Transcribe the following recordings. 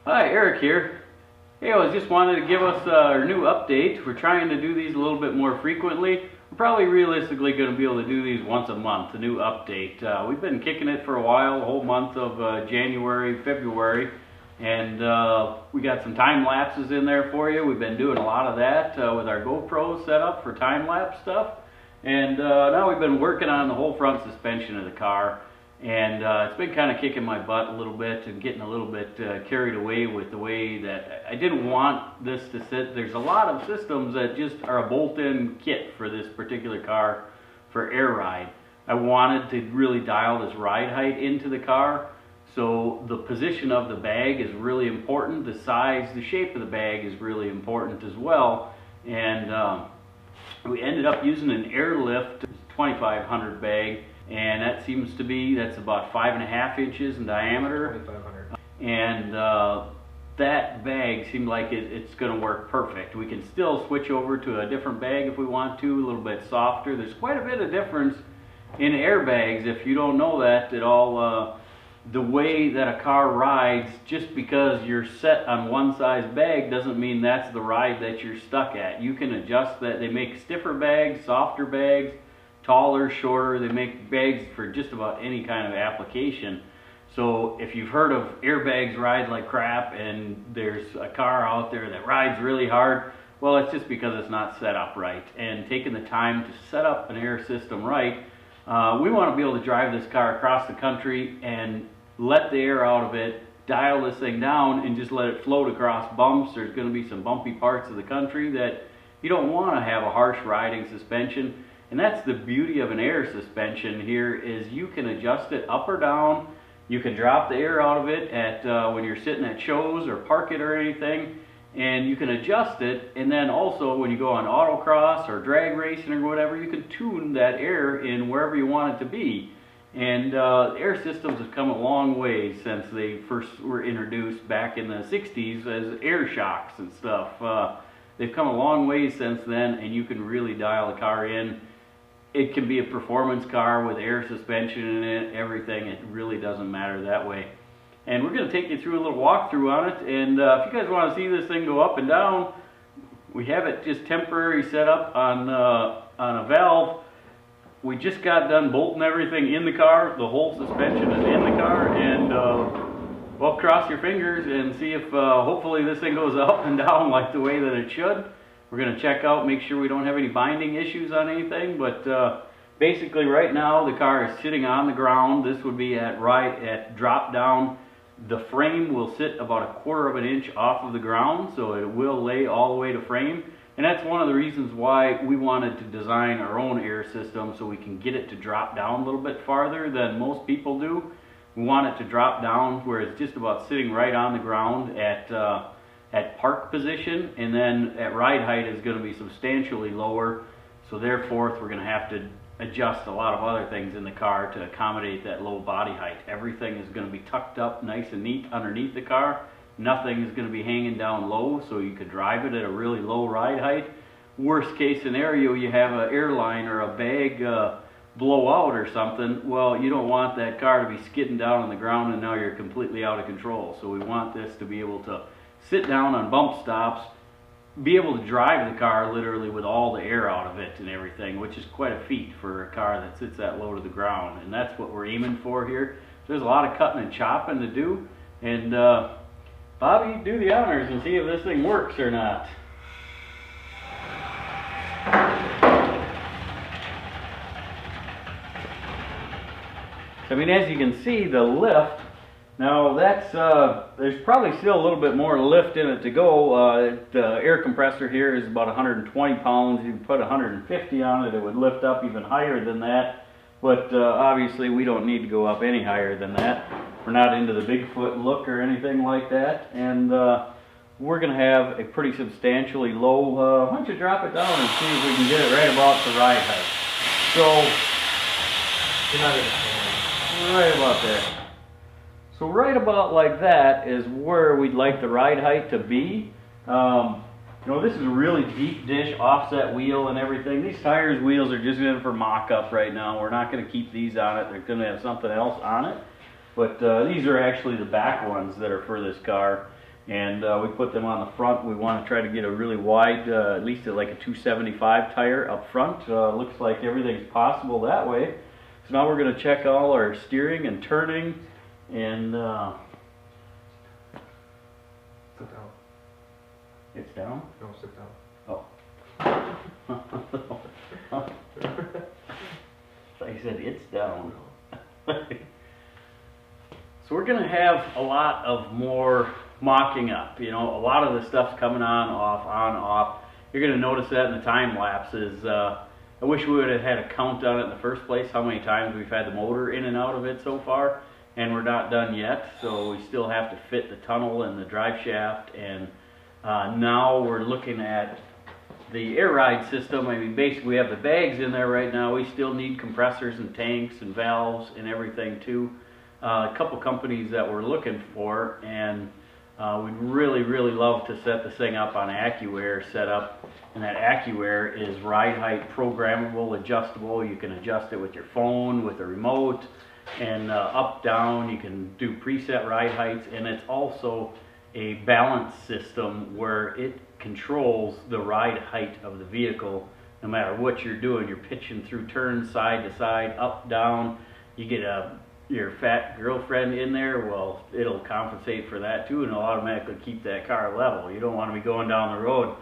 Hi, Eric here. Hey, I was just wanted to give us our new update. We're trying to do these a little bit more frequently. We're probably realistically going to be able to do these once a month, a new update. We've been kicking it for a while, the whole month of January, February, and we got some time lapses in there for you. We've been doing a lot of that with our GoPro set up for time lapse stuff. And now we've been working on the whole front suspension of the car. And it's been kind of kicking my butt a little bit and getting a little bit carried away with the way that I didn't want this to sit. There's a lot of systems that just are a bolt-in kit for this particular car for air ride. I wanted to really dial this ride height into the car. So the position of the bag is really important. The size, the shape of the bag is really important as well. And we ended up using an airlift 2500 bag. And that seems to be, that's about 5.5 inches in diameter. 2,500. And that bag seemed like it's going to work perfect. We can still switch over to a different bag if we want to, a little bit softer. There's quite a bit of difference in airbags if you don't know that at all. The way that a car rides, just because you're set on one size bag doesn't mean that's the ride that you're stuck at. You can adjust that. They make stiffer bags, softer bags, taller, shorter. They make bags for just about any kind of application. So if you've heard of airbags ride like crap and there's a car out there that rides really hard, well, it's just because it's not set up right. And taking the time to set up an air system right, we want to be able to drive this car across the country and let the air out of it, dial this thing down and just let it float across bumps. There's going to be some bumpy parts of the country that you don't want to have a harsh riding suspension. And that's the beauty of an air suspension here, is you can adjust it up or down. You can drop the air out of it at when you're sitting at shows or park it or anything, and you can adjust it. And then also when you go on autocross or drag racing or whatever, you can tune that air in wherever you want it to be. And air systems have come a long way since they first were introduced back in the 60s as air shocks and stuff. They've come a long way since then, and you can really dial the car in. It can be a performance car with air suspension in it, everything. It really doesn't matter that way. And we're going to take you through a little walkthrough on it. And if you guys want to see this thing go up and down, we have it just temporary set up on a valve. We just got done bolting everything in the car. The whole suspension is in the car. And well, cross your fingers and see if hopefully this thing goes up and down like the way that it should. We're going to check out, make sure we don't have any binding issues on anything, but basically right now the car is sitting on the ground. This would be at drop down. The frame will sit about 1/4 of an inch off of the ground, so it will lay all the way to frame. And that's one of the reasons why we wanted to design our own air system, so we can get it to drop down a little bit farther than most people do. We want it to drop down where it's just about sitting right on the ground at park position, and then at ride height is going to be substantially lower. So therefore we're going to have to adjust a lot of other things in the car to accommodate that low body height. Everything is going to be tucked up nice and neat underneath the car. Nothing is going to be hanging down low, so you could drive it at a really low ride height. Worst case scenario, you have an airline or a bag blow out or something. Well, you don't want that car to be skidding down on the ground and now you're completely out of control. So we want this to be able to sit down on bump stops, be able to drive the car literally with all the air out of it and everything, which is quite a feat for a car that sits that low to the ground. And that's what we're aiming for here. So there's a lot of cutting and chopping to do. And Bobby, do the honors and see if this thing works or not. I mean, as you can see, the lift, now that's, there's probably still a little bit more lift in it to go. The air compressor here is about 120 pounds. You can put 150 on it, it would lift up even higher than that. But obviously we don't need to go up any higher than that. We're not into the Bigfoot look or anything like that. And we're going to have a pretty substantially low, why don't you drop it down and see if we can get it right about the ride height. So, right about there. So right about like that is where we'd like the ride height to be. You know, this is a really deep dish offset wheel and everything. These tires wheels are just in for mock-up right now. We're not going to keep these on it. They're going to have something else on it. But these are actually the back ones that are for this car. and we put them on the front. We want to try to get a really wide, at least like a 275 tire up front. Looks like everything's possible that way. So now we're going to check all our steering and turning, and Sit down. it's down? No, sit down. Oh. I said it's down. So we're going to have a lot of more mocking up. You know, a lot of the stuff's coming on, off. You're going to notice that in the time lapses. I wish we would have had a count on it in the first place, how many times we've had the motor in and out of it so far, and we're not done yet. So we still have to fit the tunnel and the drive shaft, and now we're looking at the air ride system. I mean, basically we have the bags in there right now. We still need compressors and tanks and valves and everything too. A couple companies that we're looking for, and we'd really love to set this thing up on AccuAir setup. And that AccuAir is ride height programmable, adjustable. You can adjust it with your phone, with a remote, and up, down. You can do preset ride heights, and it's also a balance system where it controls the ride height of the vehicle no matter what you're doing. You're pitching through turns, side to side, up, down. You get your fat girlfriend in there, well, it'll compensate for that too, and it'll automatically keep that car level. You don't want to be going down the road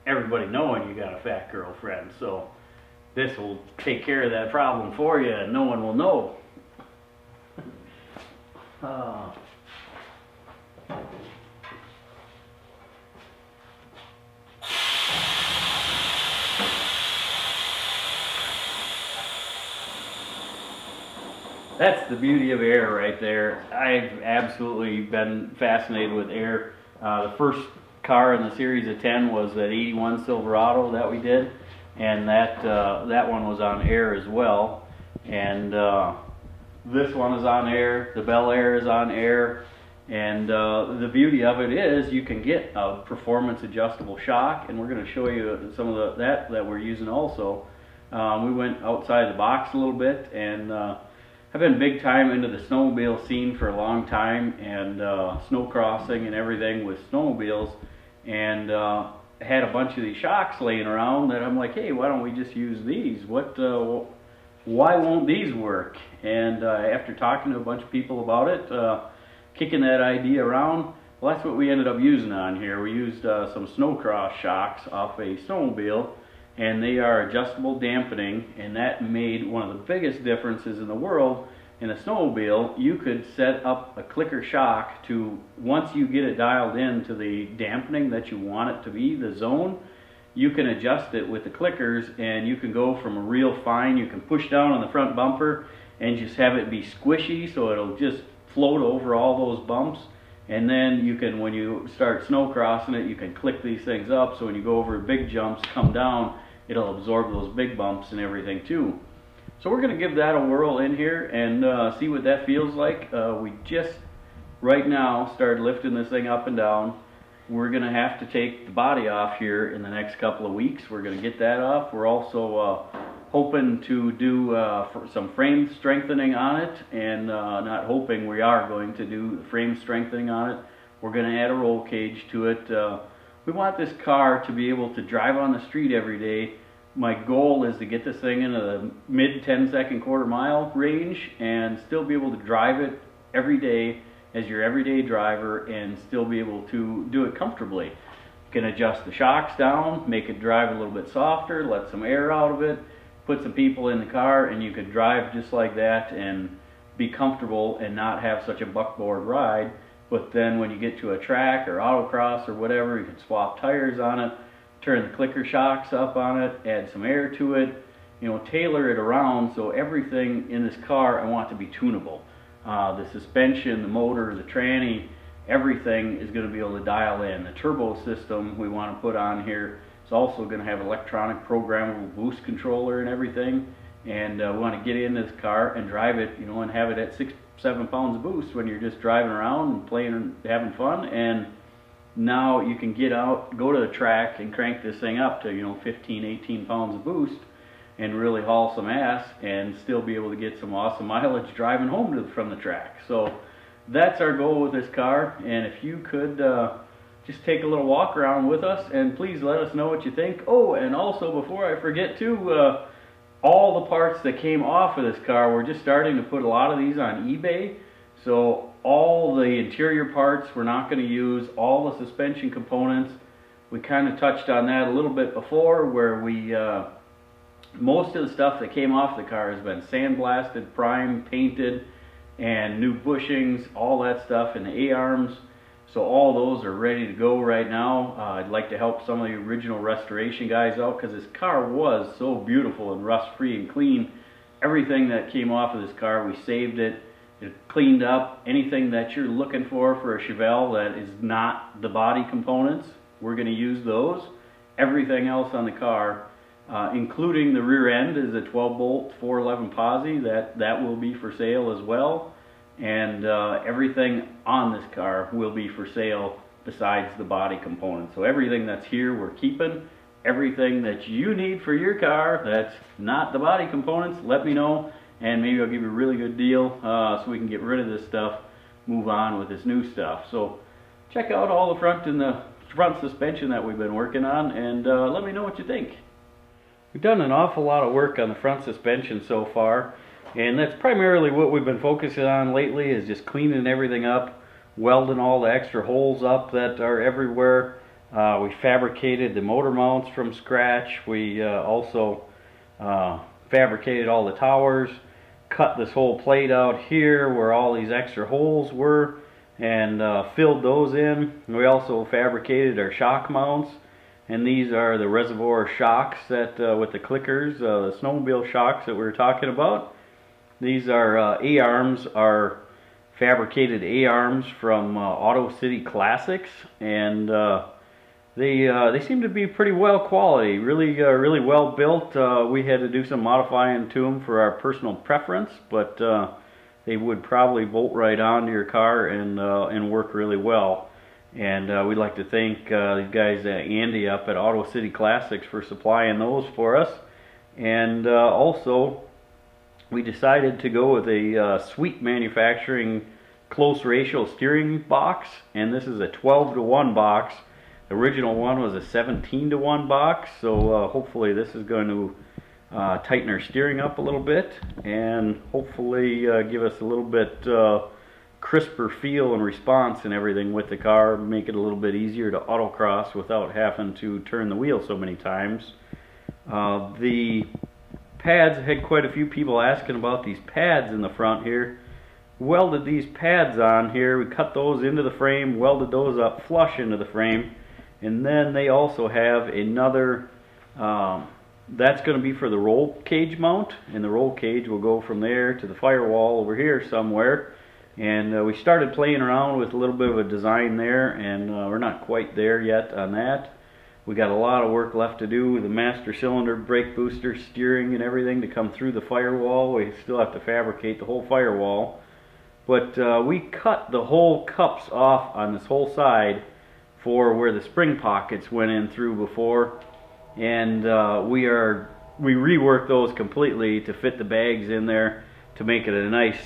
everybody knowing you got a fat girlfriend. So this will take care of that problem for you, and no one will know. That's the beauty of air right there. I've absolutely been fascinated with air. The first car in the series of 10 was that 81 Silverado that we did, and that one was on air as well. And this one is on air, the Bel Air is on air, and the beauty of it is you can get a performance adjustable shock, and we're going to show you some of that we're using also. We went outside the box a little bit, and I've been big time into the snowmobile scene for a long time, and snow crossing and everything with snowmobiles, and had a bunch of these shocks laying around that I'm like, hey, why don't we just use these? Why won't these work? And after talking to a bunch of people about it, kicking that idea around, well, that's what we ended up using on here. We used some snowcross shocks off a snowmobile, and they are adjustable dampening, and that made one of the biggest differences in the world. In a snowmobile, you could set up a clicker shock to, once you get it dialed in to the dampening that you want it to be, the zone, you can adjust it with the clickers, and you can go from a real fine, you can push down on the front bumper and just have it be squishy so it'll just float over all those bumps. And then you can, when you start snow crossing it, you can click these things up so when you go over big jumps, come down, it'll absorb those big bumps and everything too. So we're going to give that a whirl in here and see what that feels like. We just right now started lifting this thing up and down. We're going to have to take the body off here in the next couple of weeks. We're going to get that off. We're also hoping to do some frame strengthening on it, and not hoping, we are going to do the frame strengthening on it. We're going to add a roll cage to it. We want this car to be able to drive on the street every day. My goal is to get this thing into the mid 10-second quarter mile range and still be able to drive it every day as your everyday driver and still be able to do it comfortably. You can adjust the shocks down, make it drive a little bit softer, let some air out of it, put some people in the car, and you could drive just like that and be comfortable and not have such a buckboard ride. But then when you get to a track or autocross or whatever, you can swap tires on it, turn the clicker shocks up on it, add some air to it, you know, tailor it around so everything in this car I want to be tunable. The suspension, the motor, the tranny, everything is going to be able to dial in. The turbo system we want to put on here is also going to have electronic programmable boost controller and everything, and we want to get in this car and drive it, you know, and have it at 6-7 pounds of boost when you're just driving around and playing and having fun. And now you can get out, go to the track and crank this thing up to, you know, 15-18 pounds of boost and really haul some ass and still be able to get some awesome mileage driving home from the track. So that's our goal with this car. And if you could just take a little walk around with us, and please let us know what you think. Oh, and also before I forget to, all the parts that came off of this car, we're just starting to put a lot of these on eBay. So all the interior parts we're not going to use, all the suspension components. We kind of touched on that a little bit before, where we most of the stuff that came off the car has been sandblasted, primed, painted, and new bushings, all that stuff, and the A-arms. So all those are ready to go right now. I'd like to help some of the original restoration guys out, because this car was so beautiful and rust-free and clean. Everything that came off of this car, we saved it. It cleaned up. Anything that you're looking for a Chevelle that is not the body components, we're going to use those. Everything else on the car, including the rear end, is a 12-bolt 411 posi. That will be for sale as well. And everything on this car will be for sale besides the body components. So everything that's here we're keeping. Everything that you need for your car that's not the body components, let me know, and maybe I'll give you a really good deal so we can get rid of this stuff, move on with this new stuff. So check out all the front and the front suspension that we've been working on, and let me know what you think. We've done an awful lot of work on the front suspension so far. And that's primarily what we've been focusing on lately, is just cleaning everything up, welding all the extra holes up that are everywhere. We fabricated the motor mounts from scratch. We also fabricated all the towers, cut this whole plate out here where all these extra holes were, and filled those in. We also fabricated our shock mounts, and these are the reservoir shocks that with the clickers, the snowmobile shocks that we were talking about. These are A-arms, are fabricated A-arms from Auto City Classics, and they seem to be pretty well quality, really well built. We had to do some modifying to them for our personal preference, but they would probably bolt right onto your car and work really well. And we'd like to thank these guys, Andy up at Auto City Classics, for supplying those for us. And also, we decided to go with a Sweet Manufacturing close ratio steering box, and this is a 12-to-1 box. The original one was a 17-to-1 box, so hopefully this is going to tighten our steering up a little bit, and hopefully give us a little bit crisper feel and response and everything with the car, make it a little bit easier to autocross without having to turn the wheel so many times. The pads, I had quite a few people asking about these pads in the front here. Welded these pads on here, we cut those into the frame, welded those up flush into the frame, and then they also have another, that's going to be for the roll cage mount, and the roll cage will go from there to the firewall over here somewhere. And we started playing around with a little bit of a design there, and we're not quite there yet on that. We got a lot of work left to do with the master cylinder, brake booster, steering, and everything to come through the firewall. We still have to fabricate the whole firewall. But we cut the whole cups off on this whole side for where the spring pockets went in through before. And we reworked those completely to fit the bags in there to make it a nice,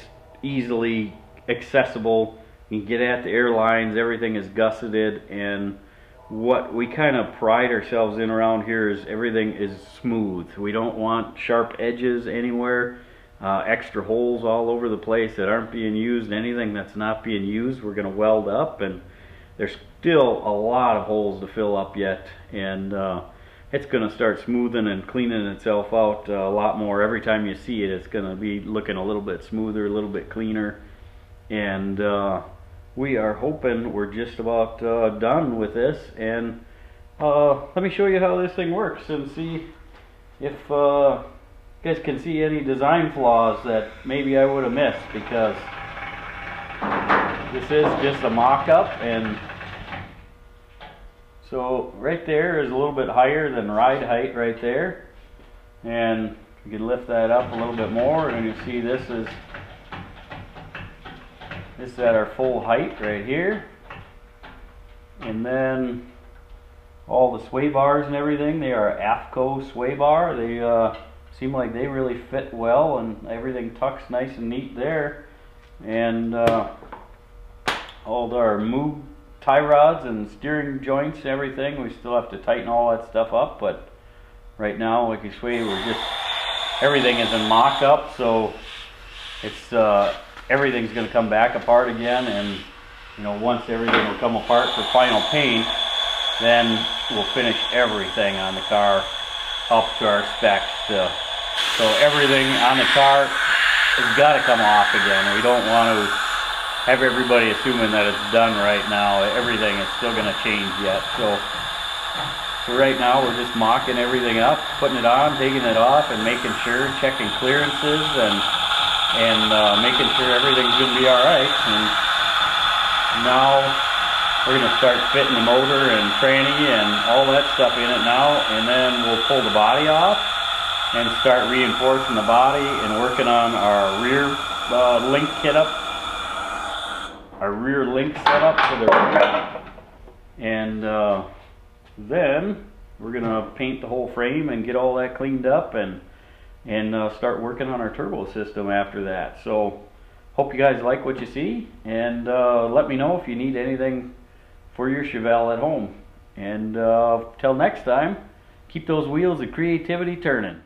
easily accessible. You can get at the airlines, everything is gusseted, and what we kind of pride ourselves in around here is everything is smooth. We don't want sharp edges anywhere, extra holes all over the place that aren't being used. Anything that's not being used we're going to weld up, and there's still a lot of holes to fill up yet, and it's going to start smoothing and cleaning itself out a lot more. Every time you see it, it's going to be looking a little bit smoother, a little bit cleaner, and we are hoping we're just about done with this. And let me show you how this thing works and see if you guys can see any design flaws that maybe I would have missed, because this is just a mock-up. And so right there is a little bit higher than ride height right there, and you can lift that up a little bit more, and you see this is at our full height right here. And then all the sway bars and everything, they are AFCO sway bar. They seem like they really fit well, and everything tucks nice and neat there. And all our move tie rods and steering joints and everything. We still have to tighten all that stuff up, but right now, like you say, everything is in mock-up, so it's everything's going to come back apart again, and you know, once everything will come apart for final paint, then we'll finish everything on the car up to our specs. So everything on the car has got to come off again. We don't want to have everybody assuming that it's done right now. Everything is still going to change yet. So right now we're just mocking everything up, putting it on, taking it off, and making sure, checking clearances, and making sure everything's going to be all right. And now we're going to start fitting the motor and tranny and all that stuff in it now, and then we'll pull the body off and start reinforcing the body and working on our rear link setup for the rear. And then we're going to paint the whole frame and get all that cleaned up and start working on our turbo system after that. So hope you guys like what you see, and let me know if you need anything for your Chevelle at home. And till next time, keep those wheels of creativity turning.